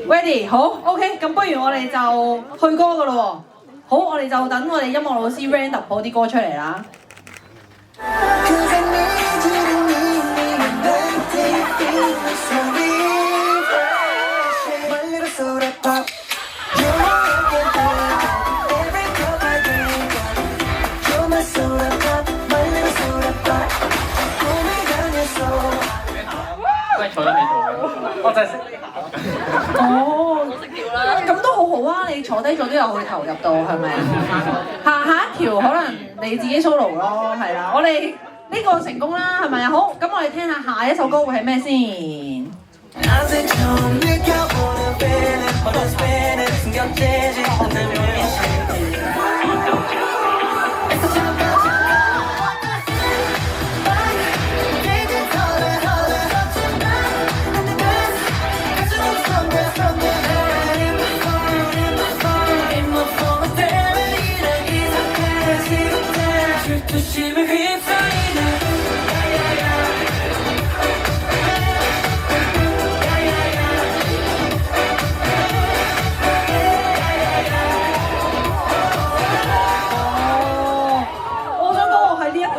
Ready 好 OK， 咁不如我哋就去歌噶咯喎。好，我哋就等我哋音樂老師 random 播啲歌出嚟啦。都係坐得喺度嘅，我就係識呢下。哦，識跳啦，咁都好好啊！你坐低咗都有去投入到，係咪？下一條可能你自己 solo 咯，係啦。我哋呢個成功啦，係咪啊？好，咁我哋聽下下一首歌會係咩先？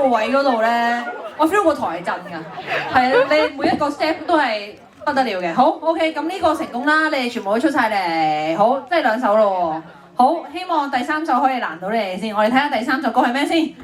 位嗰度咧，我 feel 個台係震㗎，係啊，你每一個 step 都係不得了嘅。好 ，OK， 咁呢個成功啦，你哋全部都出晒嚟，好，即係2首咯喎。好，希望第3首可以難到你哋先。我哋睇下第3首歌係咩先。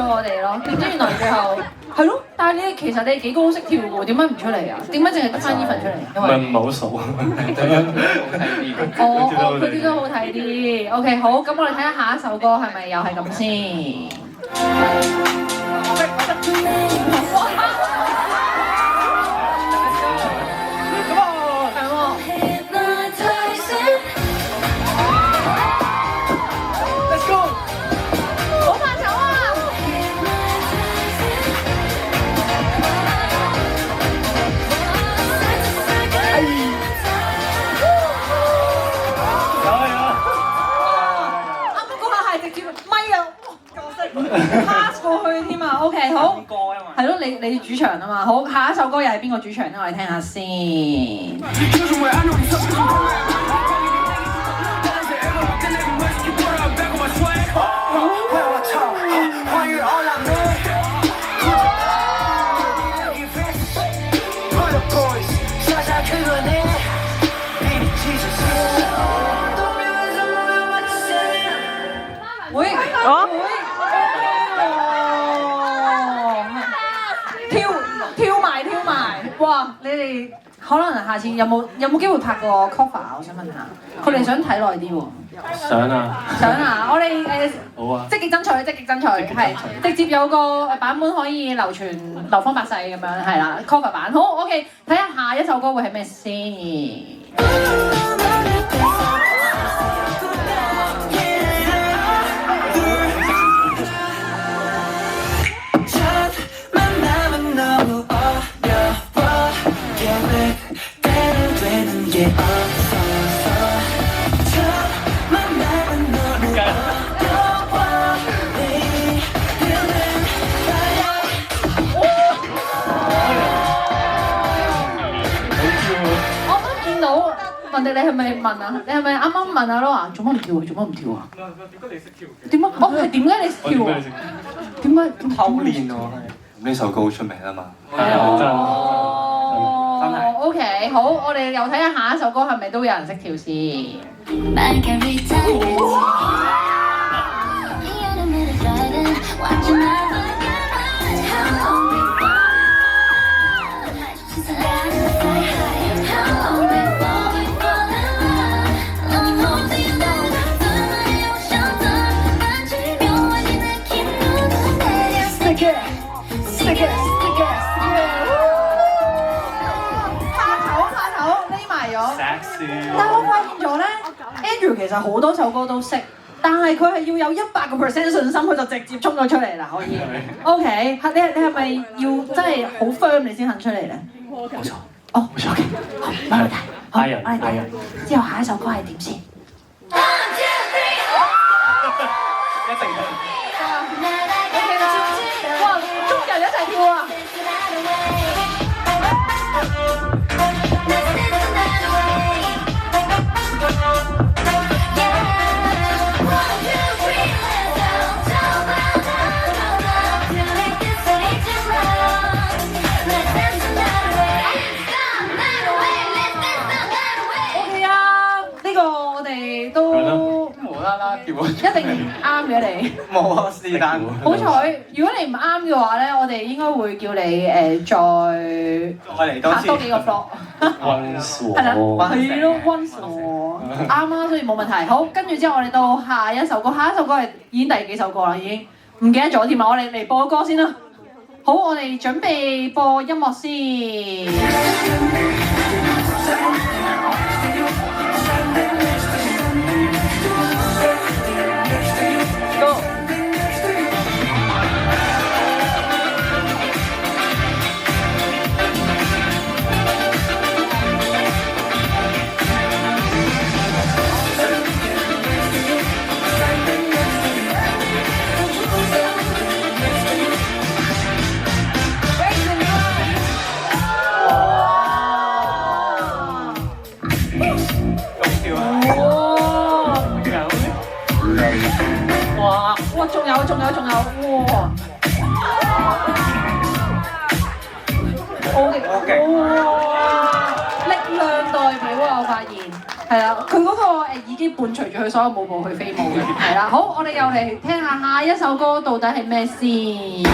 我哋咯，點知原來最後係咯，但係你其實你幾個都識跳嘅喎，點解唔出嚟啊？點解淨係得翻Even出嚟？因為唔係好熟，哦，佢跳得好睇啲。OK， 好，咁我哋睇下下一首歌係咪又係咁先？pass 過去添啊 ，OK 好，係咯，你主場啊嘛，好，下一首歌又係邊個主場咧？我哋聽下先。哇！你哋可能下次有冇機會拍個 cover？ 我想問下，佢哋想睇耐啲喎。想啊！想啊！我哋好啊！積極爭取，係直接有個版本可以流傳流芳百世咁樣，係啦 cover 版。好 OK， 睇下下一首歌會係咩先？問你係咪問啊？你係咪啱啱問啊？Laura 做乜唔跳啊？做乜唔跳啊？點解你識跳嘅？點啊？哦，係點解你識跳啊？點解偷練喎？呢首歌好出名啊嘛。哦，真係。OK， 好，我哋又睇下下一首歌係咪都有人識跳先。stick it，怕醜，匿埋咗。但係我發現咗咧 ，Andrew 其實好多首歌都識，但係佢係要有100%信心，佢就直接衝咗出嚟啦。可以 ，OK， 你係咪要真係好 firm 你先肯出嚟咧？冇錯，哦，冇錯嘅。好，冇問題。好，嗌人我哋睇之後下一首歌係點先？一定係。OK 啦，哇，中人一齊跳啊！無啦啦叫我一定啱嘅你。冇啊，是但。好彩，如果你唔啱嘅話咧，我哋應該會叫你再嚟多次。拍多幾個 vlog。溫鎖。係啦，係咯，溫鎖。啱啦，所以冇問題。好，跟住之後我哋到下一首歌，下一首歌係已經第幾首歌啦？已經唔記得咗添啦。我哋嚟播歌先啦。好，我哋準備播音樂先。哇！仲有，哇！好勁！哇！力量代表啊，我發現係啦，佢嗰個已經伴隨住佢所有舞步去飛舞嘅，係啦。好，我哋又嚟聽下下一首歌到底係咩先。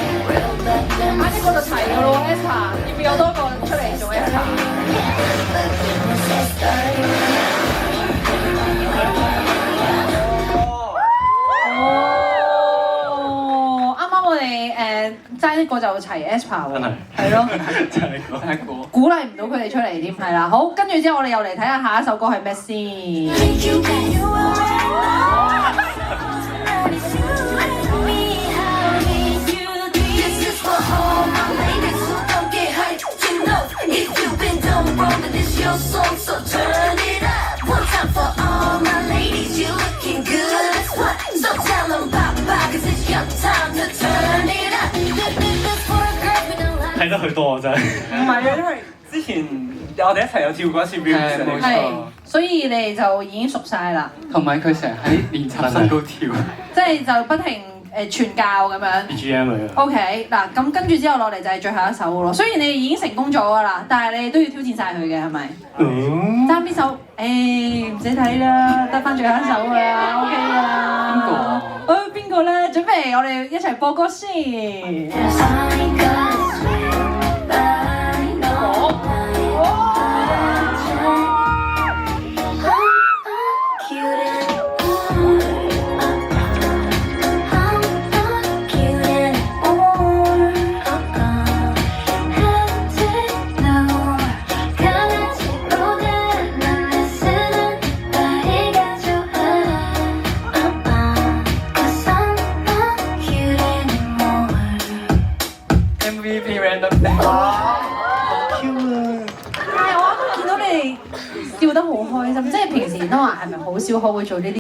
呢個就齊㗎咯 ，Espa， 要唔要有多個出嚟做 Espa？ 哦，啱啱我哋爭一個就齊 Espa 喎，係咯，就係嗰一個。鼓勵唔到佢哋出嚟添，係啦。好，跟住之後我哋又嚟睇下下一首歌係咩先。睇得佢多真係。唔係啊，因為之前我哋一齊有跳過一次表演，冇係，所以你哋就已經熟晒啦。同埋佢成日喺練習身高跳，即係就不停傳教咁樣。BGM 嚟㗎。OK，嗱咁跟住之後落嚟就係最後一首㗎咯。雖然你哋已經成功咗㗎啦，但係你哋都要挑戰晒佢嘅，係咪？爭邊首？唔使睇啦，得翻最後一首㗎啦，OK 啦。邊個？邊個咧？準備我哋一齊播歌先。MVP random。好 Q 啊！但係我啱啱見到你哋笑得好開心，即係平時都話係咪好少可會做呢啲？